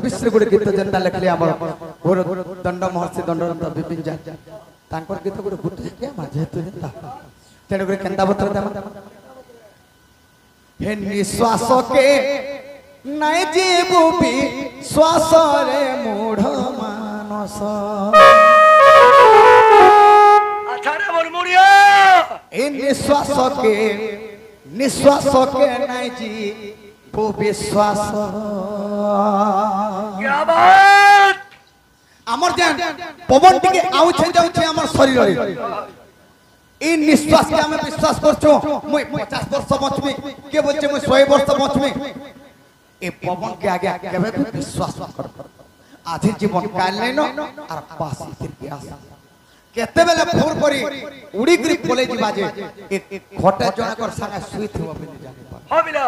विश्व गुड़ गीत जनता लिखले हमर घोर दंड महर्षि दंडरंत विपिन जा तांकर गीत गुड़ गुटे के माझे तो जनता तेरे गुड़ केंदा बतर दमा हे निश्वास के नहीं जीवु भी श्वास रे मूढ़ मानस अठारे मुरमुरिया ए निश्वास के नहीं जी वो विश्वास क्या बात आमर जान पवन टिके आउछे जाउछे आमर शरीर रे ई निश्वास के हमें विश्वास करछो मुई 50 वर्ष बचमी के बोलछे मुई 100 वर्ष बचमी ए पवन के आगे केबे भी विश्वास कर आधी जीवन काल लेनो और पासी फिर के आस केते बेले फोर करी उड़ी करी पले जीवा जे एक घटे जनकर संगे सुई थिबो बिन जाने हो बिला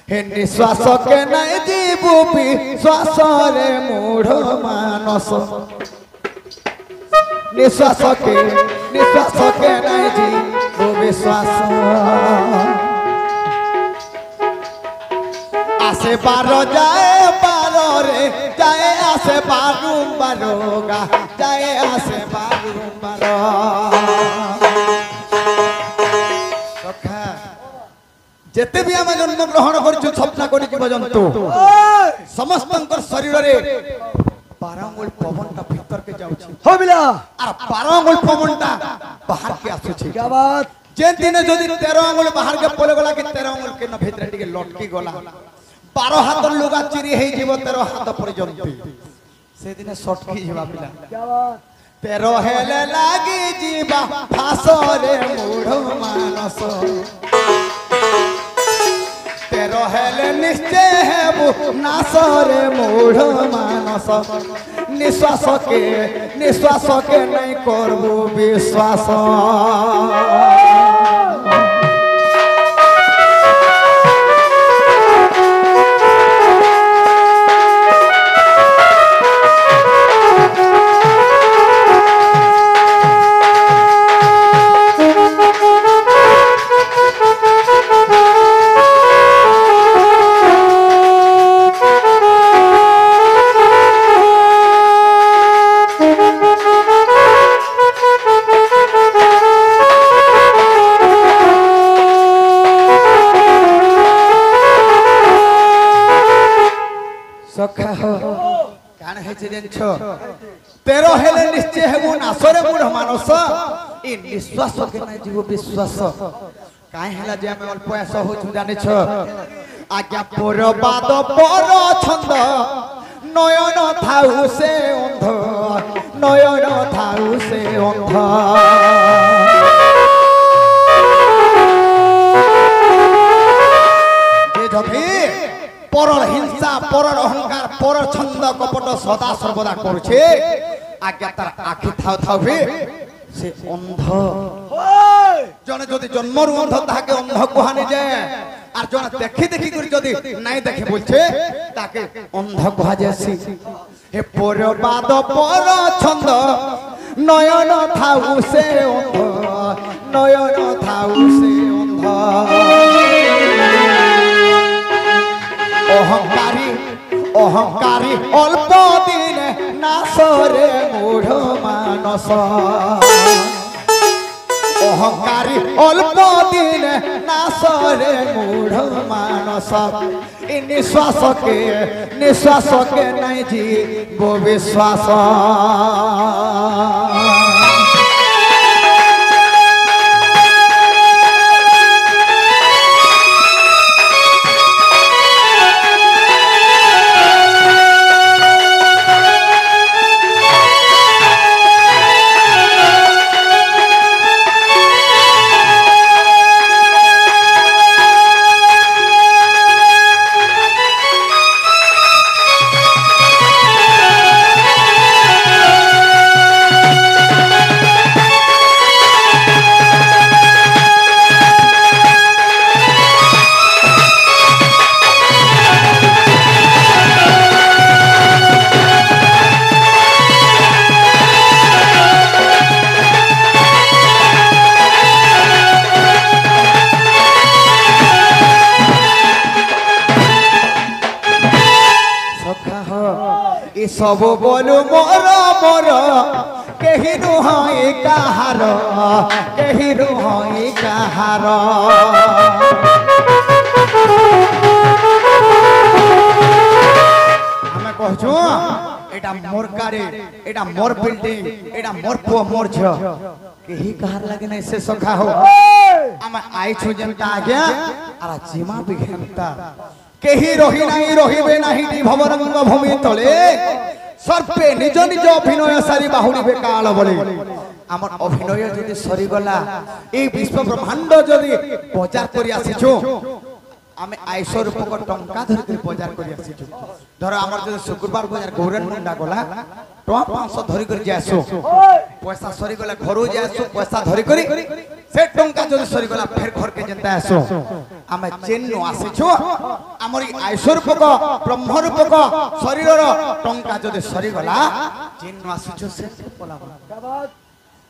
हे निश्वास के नहीं जीवु विश्वास रे मूढ़ मानस निश्वास के नहीं जीवु विश्वास आसे बारो जाए बारो रे जाए आसे बारू बारोगा जाए आसे बारू बारो जेते भी हम जन्म ग्रहण करछु स्वप्न करि जीव जंतु समस्त शरीर रे 12 अंगुल पवनटा भीतर के जाउछि हो बिला और 12 अंगुल पवनटा बाहर के आसुछि क्या बात जे दिन जदि 13 अंगुल बाहर के पले गला कि 13 अंगुल के न भीतर टिके लटकी गला 12 हाथ लुगा चिरी हे जीव 13 हाथ पर्यंत से दिन सटकी जीवा पिला क्या बात 13 हेले लागी जीवा फासरे मूढ़ मानस हेले निश्चय है वो नासरे मूढ़ मानस निश्वास के नहीं करबो विश्वास सखा हो कान है जेनछो 13 हेले निश्चय है वो नासरे मूढ़ मानस ई निश्वास के नहीं जीव विश्वास काहे हला जे हम अल्प आस हो छु जाने छ आज्ञा परबाद पर छंद नयन थाउ से अंध नयन थाउ से अंध जे जथि परर हिंसा परर अहंकार परर छंद कपट सदा सर्वदा करुछे आज्ञा तार आखि थाउ थाउ भी से अंध जने जदि जन्मरु अंध ताके अंध कुहानी जाय और जने देखि देखि कर जदि नाही देखे बोलछे ताके अंध कुहा जायसी हे परबाद पर छंद नयन थाउ से अंध नयन थाउ से अंध अहंकारी अल्प दिन नासरे मूढ़ मानस अहंकारी अल्प दिन नासरे मूढ़ मानस निश्वास के नहीं जी वो विश्वास ए सब बोलू मोर मोर केहि नुहई काहार केहि नुहई काहार हमें कहछु एटा मोर गाड़ी एटा मोर बिल्डिंग एटा मोर पुआ मोर झ केहि काहार लागे नै से सखा हो हम आई छु जनता आज्ञा आरा जीमा बिघेनता केहि रही नाही रहिबे नाही दी भवरंग भूमि तले सर्पे निज निज अभिनय सारी बाहुड़ीबे काल बोले आमर अभिनय जदि सरी गला ए विश्व ब्रह्मांड जदि बाजार करि आसीछु आमे आइसो रूपक टंका धरि के बाजार करि आसीछु धर आमर जदि शुक्रवार बाजार गौरन मुंडा गला टका 500 धरि कर जासो पैसा सरी गला घरो जासो पैसा धरि करी से टंका जदि सरी गला फेर घर के जनता आसो आमे चेन नो आसीछु आमर आइसो रूपक ब्रह्म रूपक शरीर रो टंका जदि सरी गला चेन नो आसीछु से पला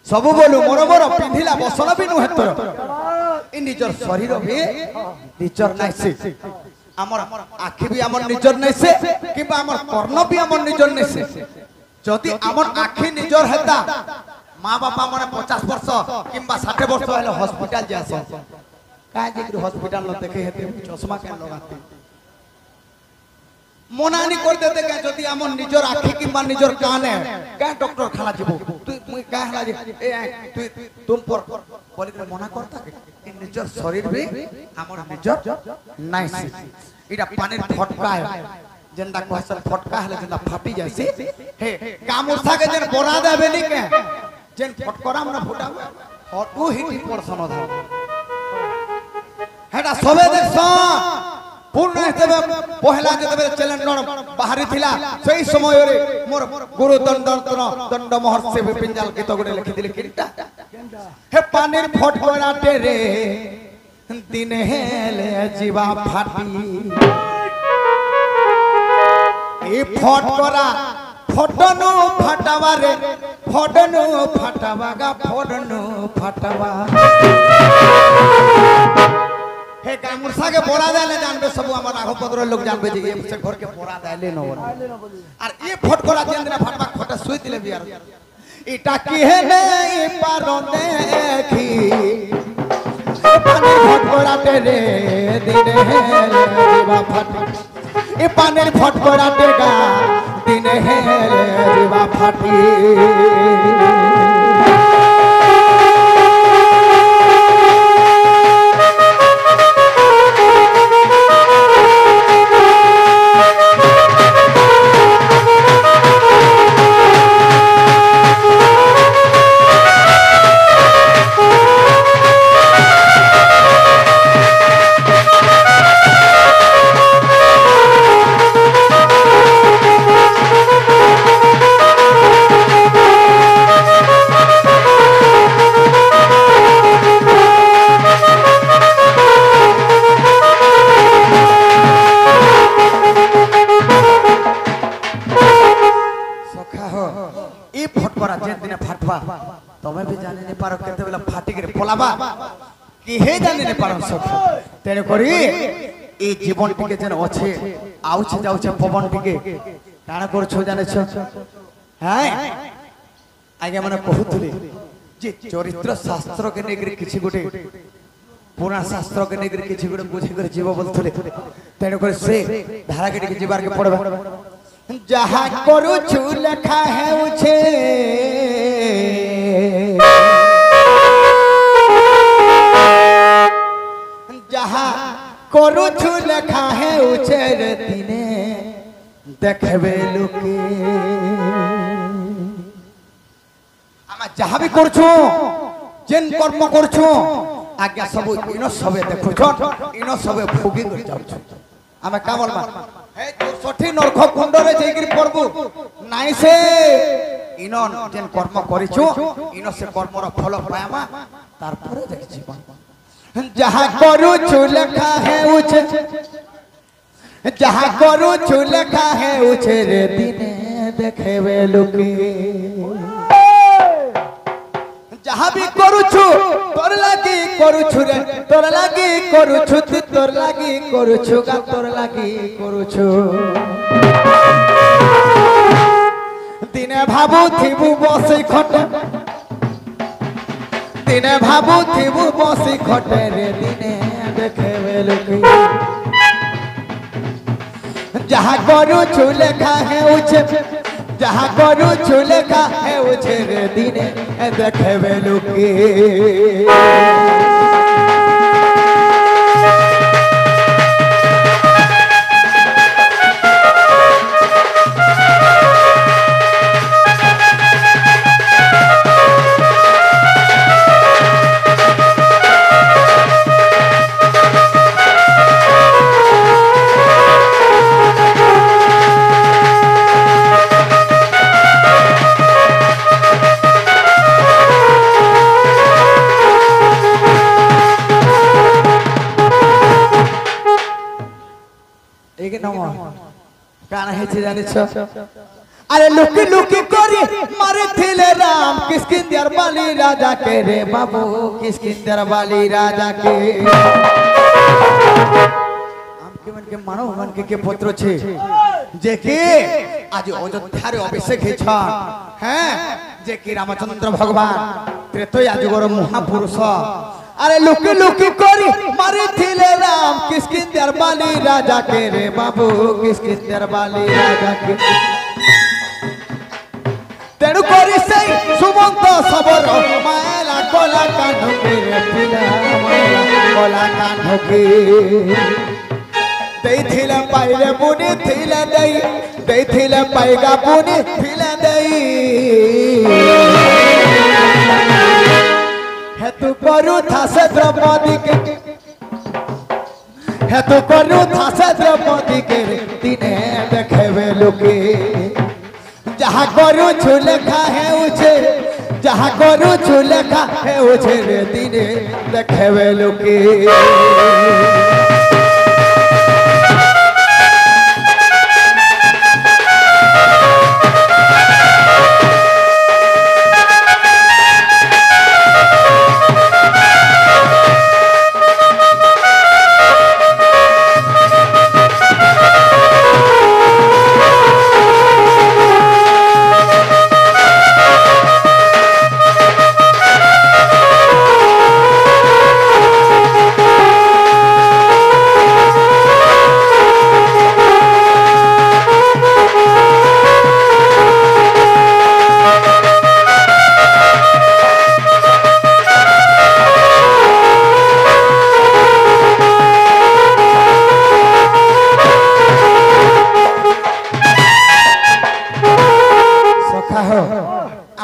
सब बोलू मोर मोर पिंधिला बसन भी नु हेतर इ निजर शरीर भी निजर नै से हमर आखि भी हमर निजर नै से किबा हमर कर्ण भी हमर निजर नै से जदि हमर आखि निजर हेता मां बापा माने 50 वर्ष किबा 60 वर्ष हेले हॉस्पिटल जासे काहे जे हॉस्पिटल न देखे हेते चश्मा के लगाते मनानी कर देते क्या जदि हमर निजर आखि किबा निजर कान है का डॉक्टर खाना जीवो तू मुई का हला जे ए तू तुम पर बोली के मना करता के निजर शरीर भी हमर निजर नाइ से इडा पानी फटका है जेंदा कहसन फटका हले जेंदा फाटी जायसे हे कामुसा के जेन बोरा देबे नी के जेन फटकरा मन फुटावे हटू हिटी परसन धा हेडा सबे देखस पूर्ण हेतबे पहला जेतबे चैलेंजर बाहरी थिला सही समय रे मोर गुरु दंड महर्षि पिंजाल गीत गुडे लिखि दिले किटा हे पानीर फटकराटे रे दिन हेले जीवा फाटी ए फटकरा फटनो फटावा रे फटनो फटावा गा फटनो फटावा हे गामुरसा के बोरा दाले जानबे सब हमर आगो पदर लोग जानबे जे से घर के बोरा दाले न और ए फटकरा जेंदना फटवा खटा सुई दिले बियार इटा की है नहीं पारो देखी पानी फटकरा तेरे दिन है जीवा फाटी ए पानी फटकरा तेगा दिन है जीवा फाटी तमे भी जाने नहीं पारो केते बेला फाटी के पलाबा कि हे जाने नहीं पारो सब तेने करी ए जीवन टिके जन अछि आउछ जाउछ पवन टिके काना कर छ जाने छ हाय आगे माने कहउतले जे चरित्र शास्त्र के नेगरी किछि गुटे पुराण शास्त्र के नेगरी किछि गुटे बुझी कर जीव बोलथले तेने कर से धारा के टिके जीवार के पड़बा जहा करू छु लेखा है उछे जहा करू छु लेखा है उछे रे दिने देखबे लोके आमा जहा भी करछु जेन कर्म करछु आज्ञा सब इनो सबे देखु छ इनो सबे भोगी कर जाउ छ आमे का बोलबा हे 64 नरक कुंड रे जेगिर परबु नाइ से इनो जेन कर्म करिछु इनो से कर्मर फल पायामा तार परे देखि जीवन जहाँ करू छु लेखा है उछे जहाँ करू छु लेखा है उछे रे दिने देखबे लोके जहाँ भी करू छु तोर लागी करू छु रे तोर लागी करू छु तोर लागी करू छु गा तोर लागी करू छु দিনে ভাবুথিবু বসি খটে দিনে ভাবুথিবু বসি খটে রে দিনে দেখবে লোকে যাহা করুছু লেখা হেউছে যাহা করুছু লেখা হেউছে রে দিনে দেখবে লোকে কানা হেছে জানিছ আরে লুকি লুকি করি মারিছিলে রাম কিষ্কিন্ধার বালি রাজা কে রে বাবু কিষ্কিন্ধার বালি রাজা কে আমকে মন কে মানব মন কে পুত্র ছে যে কি আজ অযোধ্যার অভিষেক হেছ হ্যাঁ যে কি রামচন্দ্র ভগবান ত্রেতয়া যুগর মহাপুরুষ আরে লুকি লুকি করি মারিছিলে রাম কিষ্কিন্ধার বালি রাজা কে রে বাবু কিষ্কিন্ধার বালি রাজা কে তেণু করি সেই সুমন্ত সবর মায়লা কলা কানকে রে পিলা মায়লা কলা কানকে দেইছিলে পাইলে বুনি থিলে দেইছিলে পাইগা বুনি থিলে দেই হেতু করু থাসে দ্রৌপদী কে হেতু করু থাসে দ্রৌপদী কে দিনে দেখবে লোকে যাহা করুছু লেখা হেউছে যাহা করুছু লেখা হেউছে রে দিনে দেখবে লোকে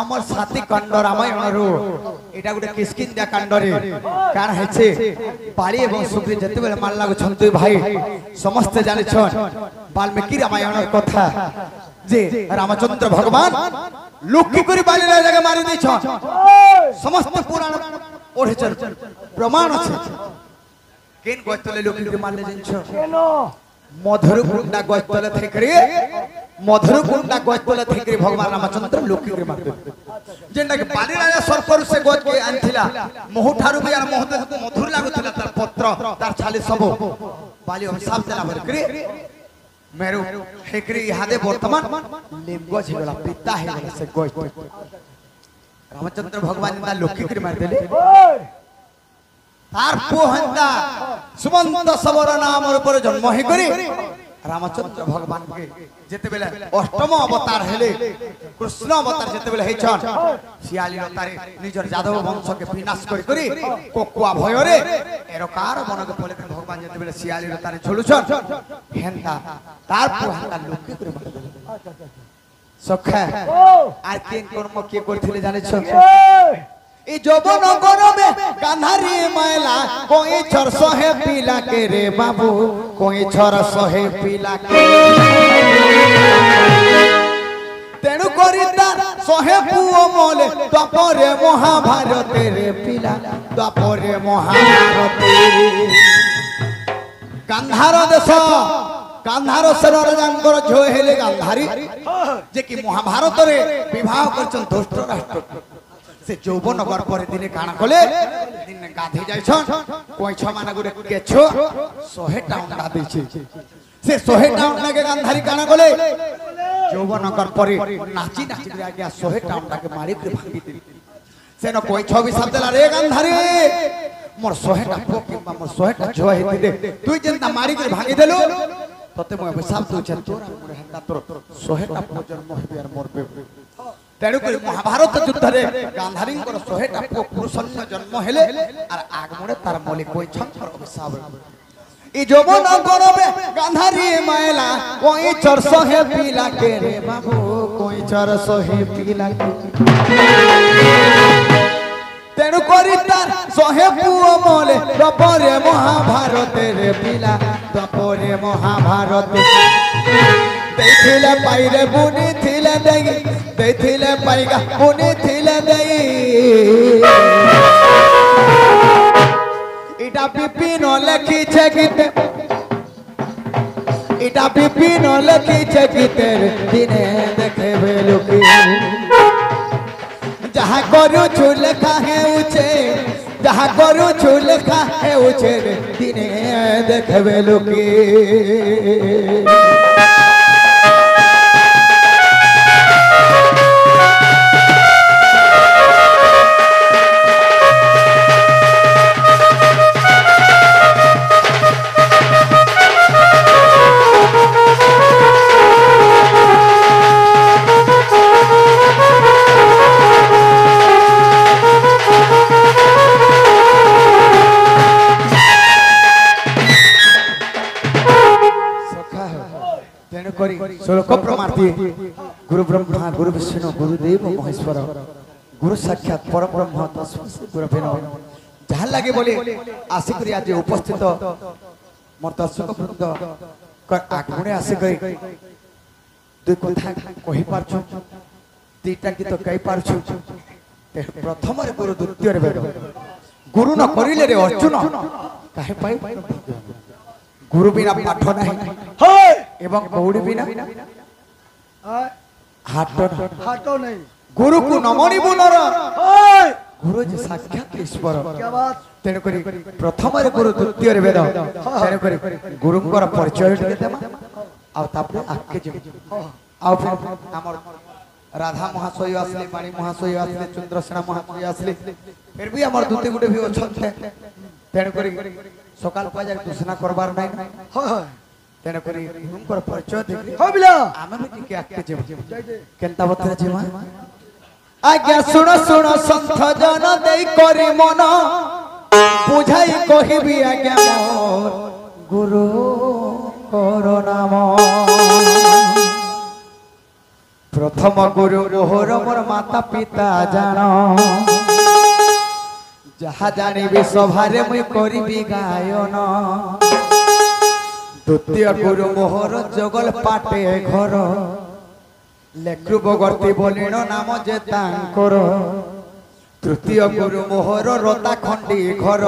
আমার সাথী কাণ্ড রামায়ণর এটা গোটে কিষ্কিন্ধ্যা কাণ্ডরে কারণ হয়েছে বালি এবং সুগ্রী যেতবে মার লাগুছেন দুই ভাই সমস্তে জানিছন বাল্মীকি রামায়ণের কথা যে রামচন্দ্র ভগবান লক্ষ্মী করে বালি রাজাকে মারি দিয়েছেন সমস্ত পুরাণ পড়েছেন প্রমাণ আছে কেন গতলে লক্ষ্মীকে মারলে জানছ কেন মধুরকুন্ডা গতলে থেকে মধুরকুন্ডা গতলে থেকে ভগবান রামচন্দ্র লক্ষ্মীকে মারবে যেটা কি বালি রাজা সরকার সে গজকে আনছিলা মহু ঠারু বি আর মহু মধুর লাগুছিলা তার পত্র তার ছালি সব বালি অভিশাপ দেলা বলকরি মেরু হেকরি ইহাদে বর্তমান লিম গজ হেগলা পিতা হেগলা সে গজ রামচন্দ্র ভগবান না লক্ষ্মীকে মার দেলে তার পোহন্দা সুমন্ত সবর নামর উপরে জন্ম হে করি রামচন্দ্র ভগবান কে যেতেবেলে অষ্টম অবতার হেলে কৃষ্ণ অবতার যেতেবেলে হেছন শিয়ালি অবতারে নিজর যাদব বংশকে বিনাশ করি করি কোকুয়া ভয়রে এরকার মনকে বলে ভগবান যেতেবেলে শিয়ালি অবতারে ঝুলুছন হেনতা তার পোহন্দা লক্ষ্মী করে মার দেলে সখা আর কেন কর্ম কে করছিলে জানিছ এই যৌবন গরমে কান্ধারি মায়লা কোই ছর সহে পিলা কে রে বাবু কোই ছর সহে পিলা কে তেণু করি তার সহে পুও মলে দ্বাপরে মহাভারতে রে পিলা দ্বাপরে মহাভারতে গান্ধার দেশ গান্ধার সেন রাজাঙ্কর ঝিও হেলে গান্ধারী যে কি মহাভারতরে বিবাহ করছেন দুষ্ট রাষ্ট্র से যৌবন গর্ভরে দিনে কানা কলে দিনে গাধে যাইছন কইছ মানে গুরে কেছো 100টা অন্ডা দিছে से 100 टाउन लगे गांधारी काना गले যৌবন কর পরে নাচি নাচি করে আগে 100 টাউনটাকে মারি করে ভাঙি দিবি সেন কই ছবি শব্দ লা রে গান্ধারি মোর 100 টা পো কিংবা মোর 100 টা ঝোয়া হেতি দে তুই যেনতা মারি করে ভাঙি দেলু ততে মই অভিশাপ দউছে তোর মোর হেতা তোর 100 টা পো জন্ম হেবি আর মরবে তেণু করে মহাভারত যুদ্ধরে গান্ধারীঙ্কর 100 টা পো পুরুষন্য জন্ম হেলে আর আগমনে তার মলি কই ছঙ্কর অভিশাপ ই যৌবন করবে গান্ধারী মায়লা কই 400 পিলা কে রে বাবু কই 400 পিলা কে তেণু করি তার 100 পুও মলে দ্বাপরে মহাভারতের পিলা দ্বাপরে মহাভারত দেখিলে পাইরে বুনি থিলে দেই দেখিলে পাইগা বুনি থিলে দেই এটা বিপিন লেখিছে গীতে এটা বিপিন লেখিছে গীতের দিনে দেখবে লোকে যাহা করুছু লেখা হেউছে যাহা করুছু লেখা হেউছে দিনে দেখবে লোকে श्लोक प्रमार्थी गुरु ब्रह्मा गुरु विष्णु गुरुदेव महेश्वर गुरु साक्षात परम ब्रह्म तस्मै गुरवे नमः जहाँ लगे बोले आसिक आज उपस्थित मोर दर्शक वृंद आगमने आसिक दुई कथा कहि पारछु तीटा गीत गाई पारछु प्रथम गुरु द्वितीय वेद गुरु न करिले रे अर्जुन काहे पाई गुरु बिना पाठ नहीं एवं गौड़ी बिना हाथ नहीं गुरु को नमनी बुनर गुरु जी साक्षात ईश्वर तेन करी प्रथम गुरु द्वितीय वेद तेन करी गुरुंकर परिचय टिके देमा आ तापर आके जे आ हमर राधा महाशय आसले पानी महाशय आसले चंद्रसेना महाशय आसले फिर भी हमर दूते गुटे भी अछते तेन करी सकाल पाजा दूसना करबार नै तेन करी गुरुंकर परिचय देखि हो बिला आमे भी टिके आके जे केनता बतरे जेमा आज्ञा सुनो सुनो संत जन देई करी मन बुझाई कहिबी आज्ञा मोर गुरु करो नाम प्रथम गुरु मोहर मोर माता पिता जान जहा जानिबी सभारे मुई करिबी गायन द्वितीय गुरु मोहर जगल पाटे घर लेख्रु बगर्ती बोलिण नाम जे तांकर तृतीय गुरु मोहर रता खंडी घर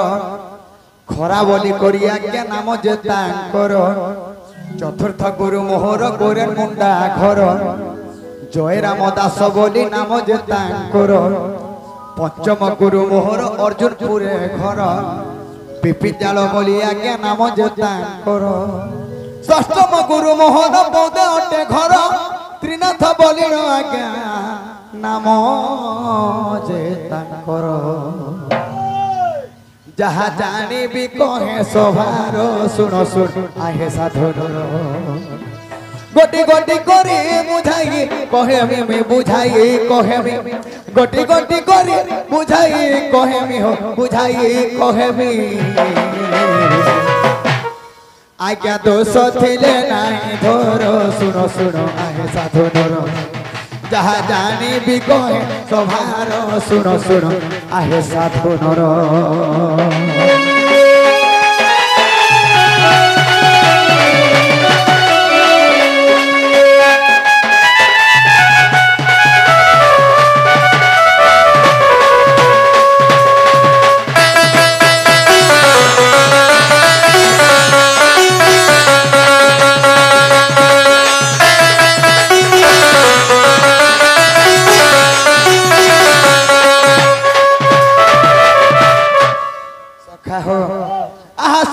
खरा बोली करिया के नाम जे तांकर चतुर्थ गुरु मोहर गोरे मुंडा घर जय राम दास बोली नाम जे तांकर पंचम गुरु मोहर अर्जुनपुरे घर पिपिन जाल बोली आज्ञा नाम जे तांकर षष्ठम गुरु मोहर पौदे अटे घर त्रिनाथ बोलिण आज्ञा नाम जे तांकर जहा जानिबी कहे सभार सुन सुन आहे साधुर गोटी गोटी करी बुझाई कहे मी बुझाई कहे मी गोटी गोटी करी बुझाई कहे मी हो बुझाई कहे मी आज्ञा दोष थिले नाही धर सुन सुन आहे साधुर जहा जानिबी कहे सभार सुन सुन आहे साधुर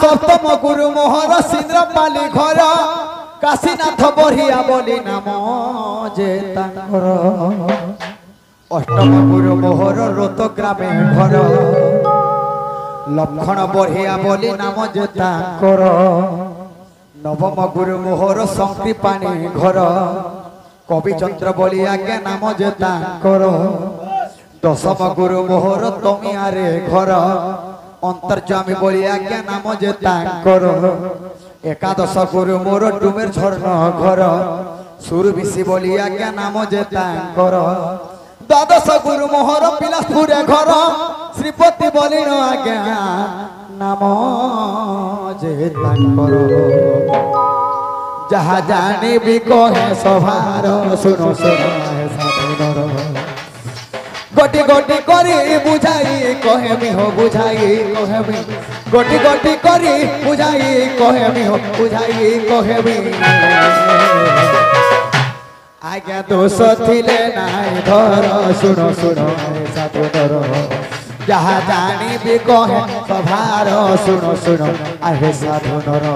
सप्तम गुरु मोहर सिंद्रपाली घर काशीनाथ बरिया बोली नाम जे तांकर अष्टम गुरु मोहर रोत ग्रामे घर लक्षण बरिया बोली नाम जे तांकर नवम गुरु मोहर संकृपाणी घर कवि चंद्र बोली आज्ञा नाम जे तांकर दशम गुरु मोहर तमियारे घर अंतर्जामी बोली आज्ञा नाम जे तांकर एकादश गुरु मोर डुमेर झरना घर सुरबिशी बोली आज्ञा नाम जे तांकर द्वादश गुरु मोहर पिलासपुर घर श्रीपति बोली आज्ञा नाम जे तांकर जहा जाने भी कहे सभार सुनो सुनो साधुनर गोटी गोटी करी बुझाई कहे मी हो बुझाई कहे मी गोटी गोटी करी बुझाई कहे मी हो बुझाई कहे मी आज्ञा दोष थिले नाई धर सुनो सुनो साधुनर जहा जानी भी कहे सभार सुनो सुनो आहे साधुनर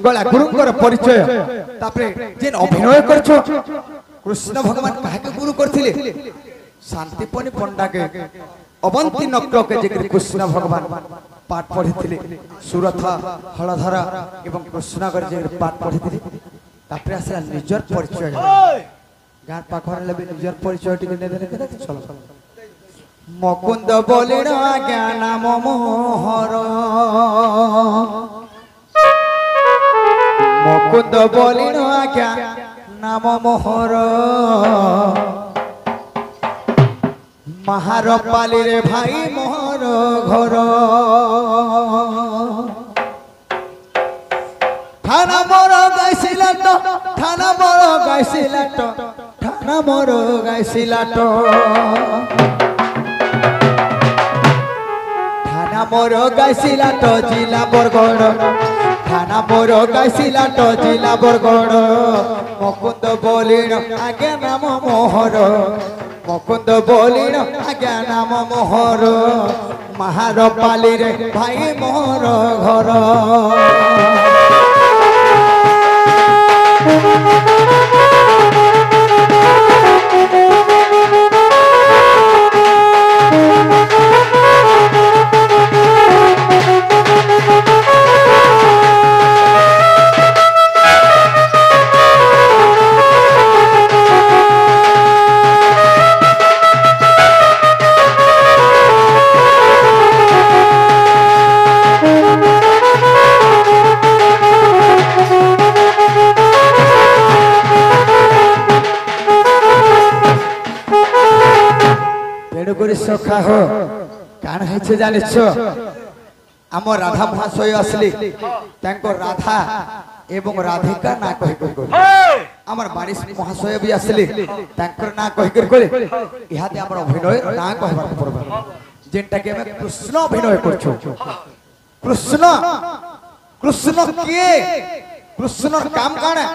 गला गुरुंकर परिचय तापरे जेन अभिनय करछो कृष्ण भगवान काहे गुरु करथिले शांतिपनि पंडा के अवंती नक्र के जे कृष्ण भगवान पाठ पढ़िथिले सुरथ हलधरा एवं कृष्णगर जे पाठ पढ़िथिले तापरे आसला निजर परिचय गार पाखर लेबे निजर परिचय टिके ने देले के चलो मुकुंद बोलिण ज्ञान मोहर मुकुंद बोलिण आज्ञा नाम मोहर महार पाली रे भाई मोहर घर थाना मोर गाइसिलाट थाना मोर गाइसिलाट थाना मोर गाइसिलाट थाना मोर गाइसिलाट जिला बरगड़ थाना मोर गाइसिलाट जिला बरगड़ मुकुंद बोलिण आज्ञा नाम मोहर मुकुंद बोलिण आज्ञा नाम मोहर महार पाली रे भाई मोहर घर सखा हो कान है जानिछ आम राधा महाशय असली राधा एवं राधिका ना कहि आमर बारिश महाशय भी असली ना कहि इहादे आमर अभिनय ना कहबार पड़बा जेंटा के हमें कृष्ण अभिनय करछो कृष्ण कृष्ण किए कृष्ण काम काना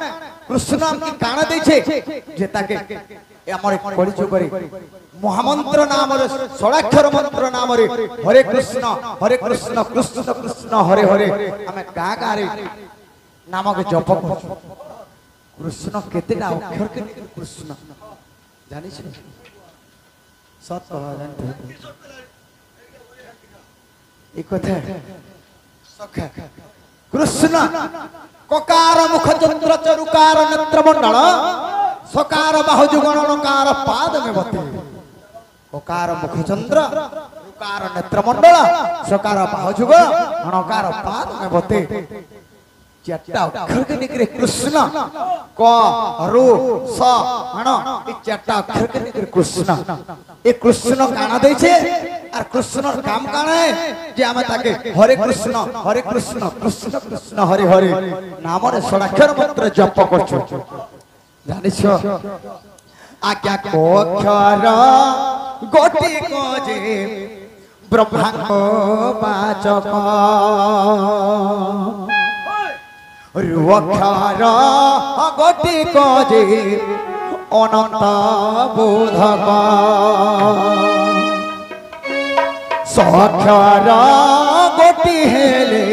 कृष्ण हमके काना दैछे जेता के आमर परिचय करी महामंत्र नाम षोड़ाक्षर मंत्र नाम हरे कृष्ण कृष्ण कृष्ण हरे हरे आमे गा गा रे नाम के जप कृष्ण केतेटा अक्षर के कृष्ण जानि छ सत जानते एक कथा सखा कृष्ण ककार मुख चंद्र चरुकार नेत्र मंडल सकार बाहुजुगण नकार पाद में बते ओकार मुखचंद्र रुकार नेत्रमंडल सकार बाहुजुगण नकार पाद में बते चारटा अक्षर के निकले कृष्ण क रु स हण ए चारटा अक्षर के निकले कृष्ण ए कृष्ण काना दै छे আর কৃষ্ণর কাম কানে যে আমি তাকে হরে কৃষ্ণ কৃষ্ণ কৃষ্ণ হরে হরে নামরে ষড়াক্ষর মন্ত্র জপ করছো জানিছ আজ্ঞা অক্ষর গটি কজে ব্রহ্মাঙ্গ বাচক অক্ষর গটি কজে অনন্ত বোধক সক্ষর গটি হেলে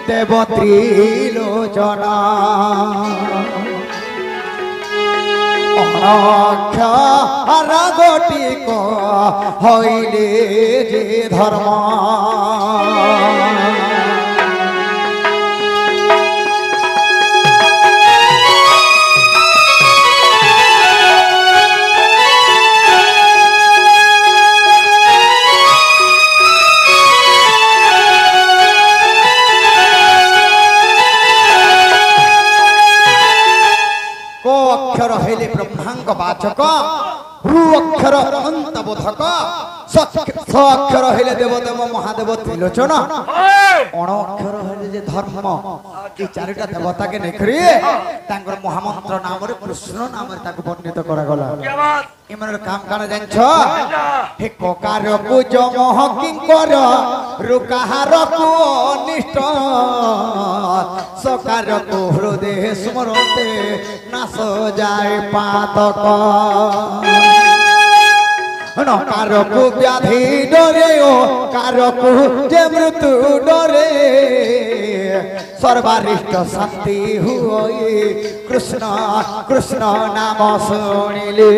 দেব ত্রিলোচনা অক্ষর গটি হইলে যে ধর্ম अक्षर हेले ब्रह्मांग वाचक रु अक्षर अनंत बोधक स अक्षर हेले देवदेव महादेव त्रिलोचन अण अक्षर हेले जे धर्म ए चारिटा देवता के नेखरी तांकर महामंत्र नाम रे कृष्ण नाम रे ताको वर्णित करा गला इमन काम काना जानछ हे कोकार को जमह किंकर रुकार को अनिष्ट सकार को हृदय स्मरते नास जाय पातक कारकु व्याधि डरे ओ कारकु जे मृत्यु डरे सर्वारिष्ट शांति हुई कृष्ण कृष्ण नाम सुनिले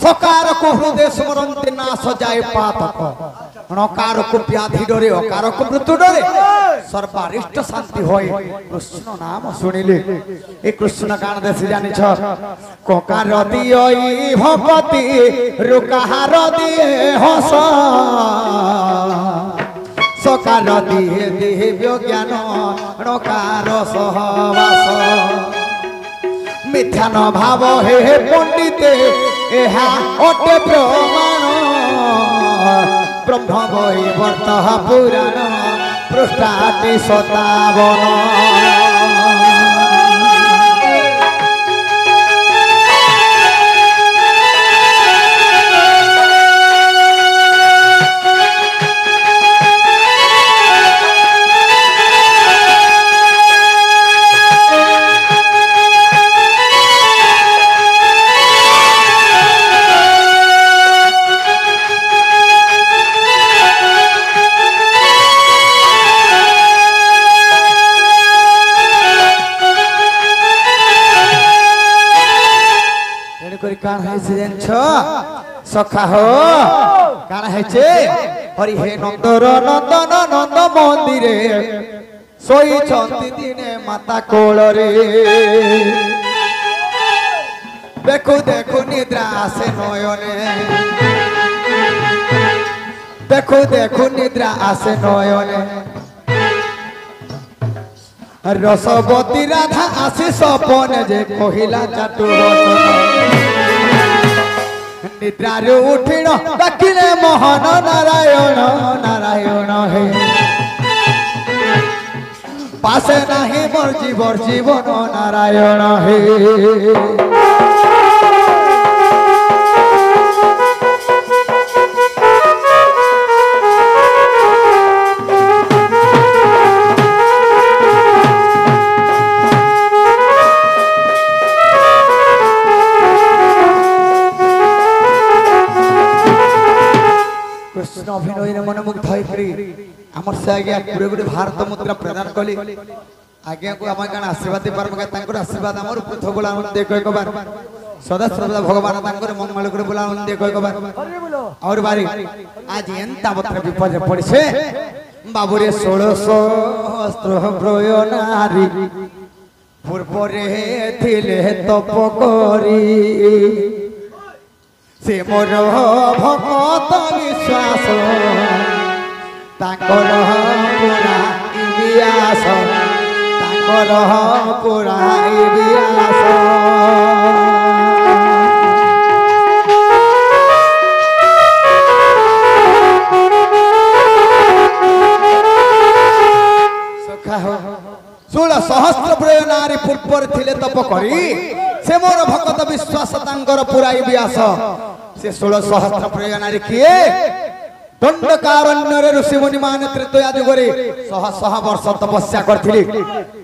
सकार को हृदय स्मरन्ते नाश जाय पातक नकार को व्याधि डरे अकार को मृत्यु डरे सर्वारिष्ट शांति होय कृष्ण नाम सुनिले ए कृष्ण गान देसी जानि छ कोकार दियई भक्ति रुकार दिए हस सकार दिए दिव्य ज्ञान नकार सहवास मिथ्या न भाव हे पंडिते एहा अटे प्रमाण ब्रह्म वैवर्त पुराण पृष्ठाति 57 कान है सीजन छ सखा हो कान है छे हरि हे नंदर नंदन नंद मंदिरे सोई छंती दिने माता कोल रे देखो देखो निद्रा आसे नयने देखो देखो निद्रा आसे नयने रसवती राधा आसी सपन जे कहिला चाटु निद्रारू उठिण डाकिले मोहन नारायण नारायण हे पासे नाही मोर जीवन नारायण हे कृष्ण अभिनय मनमुग्ध होइकरी हमर से आज्ञा गुरे गुरे भारत मुद्रा प्रदान कली आज्ञा को हम कान आशीर्वाद दे पारम तांकर आशीर्वाद हमर पृथ्वी बोला देखो एक बार सदा सर्वदा भगवान तांकर मंगल करे बोला देखो एक बार और बारी आज एंता मात्र विपद पड़ছে बाबुरे 1600 प्रय नारी पूर्वरे थिले तप करी से मोर भगत विश्वास तांकर पुरा इतिहास तांकर पुरा इतिहास सखा हो 1600 प्रय नारी पूर्वर थिले तप करी से मोर भगत विश्वास तांकर पुरा इतिहास से 1600 प्रय नारी किए दंडकारण्य ऋषि मुनि मान नेतृत्व आदि करे शह शह वर्ष तपस्या करथिली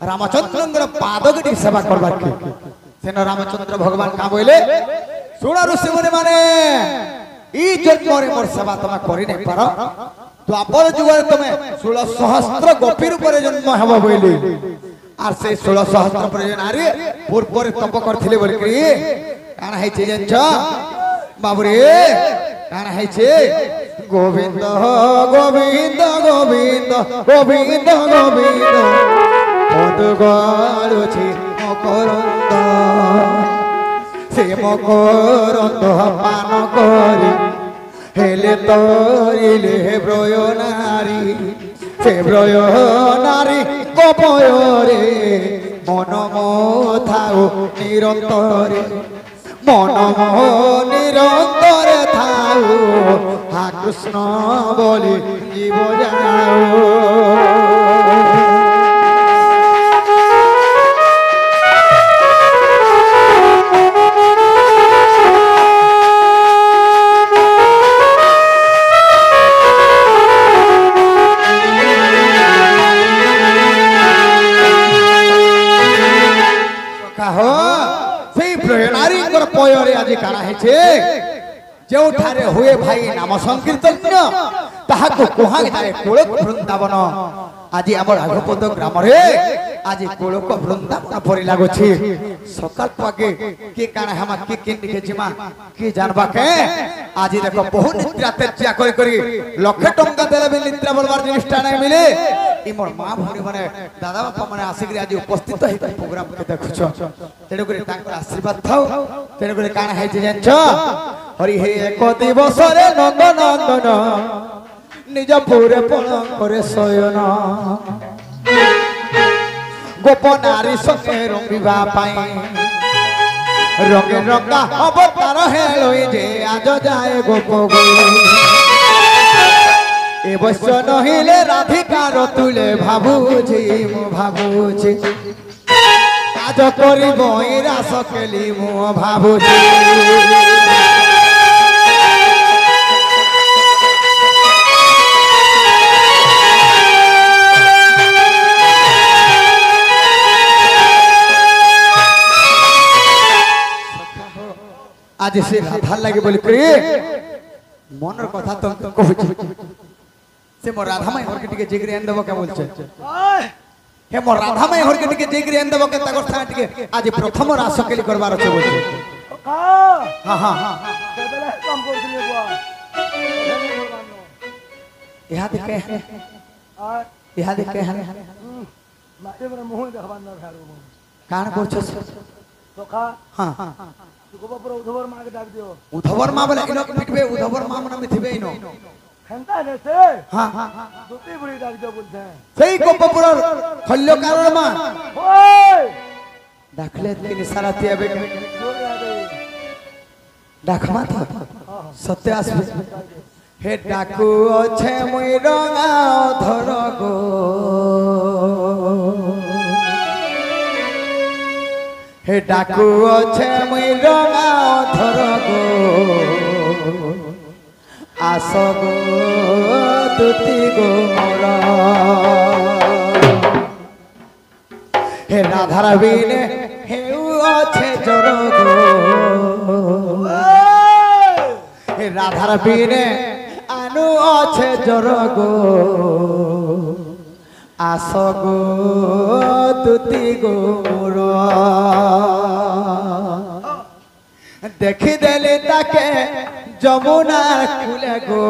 रामचंद्रंकर पादगटी सेवा करबा के सेन रामचंद्र भगवान का बोले सुना ऋषि मुनि माने ई जन्म रे मोर सेवा तमा करि नै पार तो आपन जुगर तमे 1600 गोपी रूप रे जन्म हेबो बोले आर से 1600 प्रय नारी पूर्व रे तप करथिले बोल के कान है छै जन्छ बाबुरे कान है छै गोविंद गोविंद गोविंद गोविंद गोविंद पद गालुछि मकरंद से मकरंद पान करी हेले तरिले ब्रय नारी से ब्रय नारी गोपय रे मन मोथाओ निरंतरे मन निरंतर थाओ हा कृष्ण बोली जीव जाओ पयरे आज काना है छे जो ठारे हुए भाई नाम संकीर्तन ताहाको कोहा जाए कोलक वृंदावन आज हमर आगपद ग्राम रे आज कोलक वृंदावन परि लागो छी सकाल पागे के काना हम के निके जिमा के जानबा के आज देखो बहुत निद्रा त्याग करी लाख टंका देले भी निद्रा बोलबार जिनिसटा नै मिले ई मोर मां भौणी माने दादा बापा माने आसिकरी आज उपस्थित है प्रोग्राम के देखुछ तेरे करे तांकर आशीर्वाद थाओ तेरे करे काना है जे जानछ हरि हे एक दिवस रे नंद नंदन निज पुरे पण करे शयन गोप नारी संगे रंगिबा पाई रंगे रंगा अवतार हेलोई जे आज जाए गोप गो ए बस्य नहिले राधिका रतुले भाबुजी मो भाबुजी आज करिब ई रास केली मो भाबुजी आज से राधा लगे बोली करे मनर कथा तो कहू से मोर राधा माई हर के टिके जिगरी एन देबो के बोलछे हे मोर राधा माई हर के टिके जिगरी एन देबो के तगर था टिके आज प्रथम रास केली करबार छै बोलछे हां हां केबेले काम करथिले बुआ यहा देखे यहा देखे माटे बर मुह देखबान न भारो कान करछस तो का हां गोबर उधवर मां के डाक दियो उधवर मां बोले इनो पिटबे उधवर मां मन में थिबे इनो खंता ने से हां हां दुती बुड़ी डाक दियो बोलते सेई गोबर खल्लो कारण मां ओए डाकले तीन सारा तियाबे डाकमा था सत्य आसबे हे डाकू अच्छे मुई रंगा धर गो हे डाकू अच्छे मुई रंगा धर गो आस गो दुती गो मोर हे राधा बीने हे अच्छे जर गो हे राधा बीने নু আছে জর গো আস গো তুতি গো মোর দেখি দেলে তাকে যমুনার কুলে গো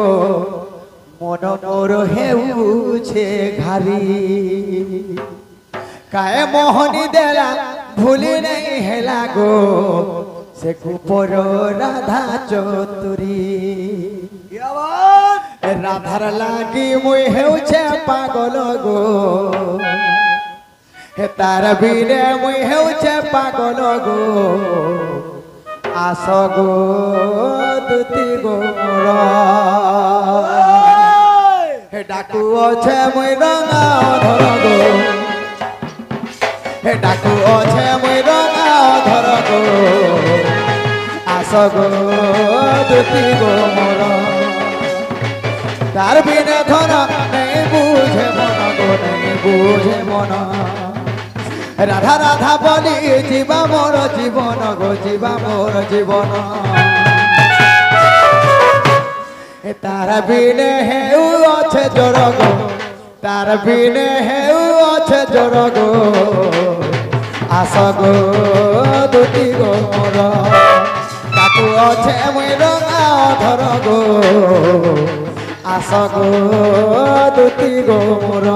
মন মোর হেউছে ঘারি কায়ে মোহনী দেলা ভুলি নাই হেলা গো সে কুপর রাধা চতুরী রাধার লাগি মুই হেউছে পাগল গো হে তার বিনে মুই হেউছে পাগল গো আস গো দুতি গো মোর হে ডাকু অছে মুই রঙা ধর গো হে ডাকু অছে মুই রঙা ধর গো আস গো দুতি গো মোর তার বিনে ধন নেই বুঝে মন গো নেই বুঝে মন রাধা রাধা বলি জীবা মোর জীবন গো জীবা মোর জীবন তার বিনে হেউ আছে জোর গো তার বিনে হেউ আছে জোর গো আস গো দুতি গো মোর তাকু আছে মুই রঙা ধর গো আস গো দুতি গো মোর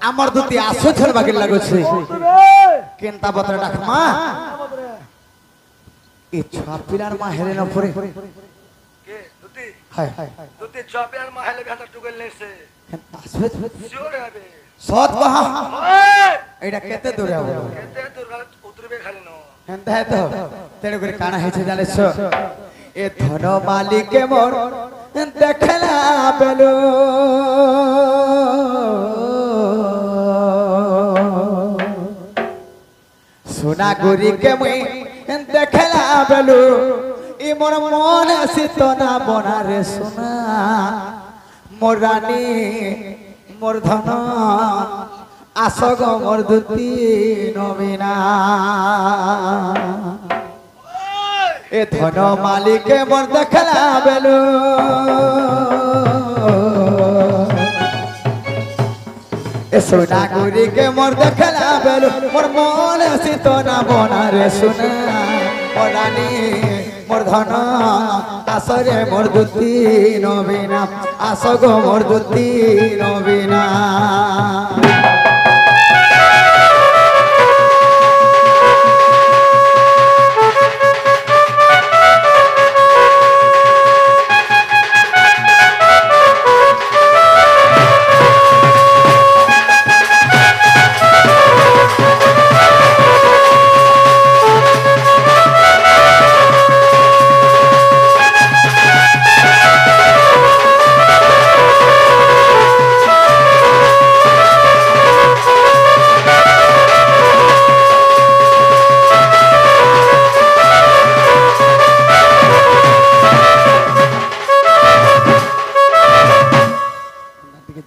আমার দুটি আসো ছল বাকি লাগুছে কেনতা বতরে ডাকমা এই ছাপিলার মা হেরে ন পড়ে কে দুতি হায় দুতি চাপিয়ার মাহেলে ভেতা টুকেল নেছে আসবে জোরে হবে সৎ বাহা ওই এটা কেতে দূরে হবে কেতে তোর উতরবে খালি ন হেনতা হে তো তেরে করে কানা হেছে জানেছ এ ধন মালিকে মোর দেখলা বেলো সোনা গরি কে মুই দেখলা বেলু ই মোর মন শীতনা বনারে সোনা মোর রানী মোর ধন আস গো মোর দুতি নবীনা এ ধন মালিকে মোর দেখলা বেলু এ সোনা গুরি কে মোর দেখলা বেলু মোর মন শীতনা বনারে সোনা মোর রানী মোর ধন আসরে মোর দুতি নবীনা আস গো মোর দুতি নবীনা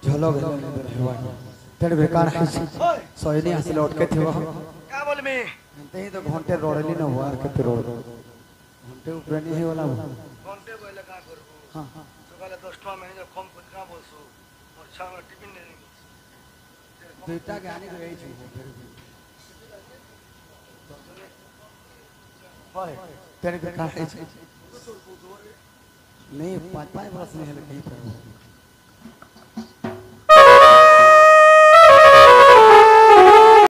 ঝলক তেড় বেকার আছে সয়নি আসলে অটকে থিব কা বলমি তেই তো ঘন্টে রড়লি ন আর কেতে রড় ঘন্টে উপরে নি হে वाला ঘন্টে বইলে কা করব हां সকালে 10 টাকা মেনে কম করে কা বলছো মোর ছাওয়া টিফিন নেই দুইটা গানি গই ছি হয় তেড় বেকার আছে नहीं 5 वर्ष नहीं है कहीं पर